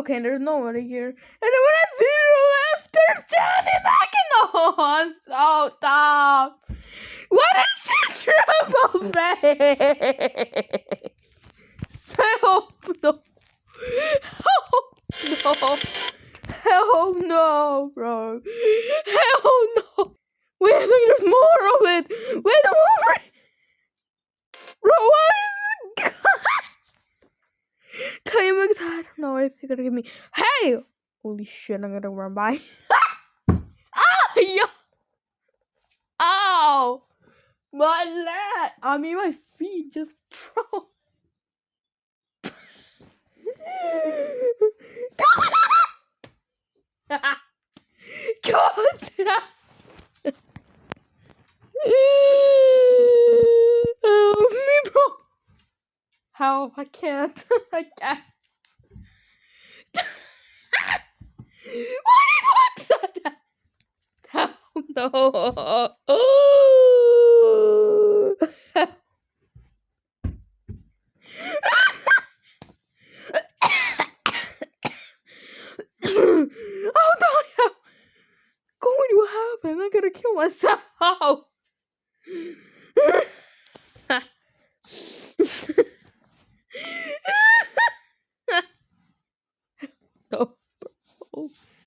Okay, there's nobody here. And then when I see the left, they're standing back in the hall. So dumb. What is this triple face? Hell no. Hell no. Hell no, bro. Hell no. Wait, I think there's more of it. Wait, the more. Bro, what is it? Can you make that noise? You're gonna give me. Hey! Holy shit, I'm gonna run by. Ah! Yo! Ow! My leg! I mean, my feet just broke. God damn! Help me, bro! Help! I can't. I can't. Why did you say that? Hell no. Oh no! Going to happen? I'm gonna kill myself. No.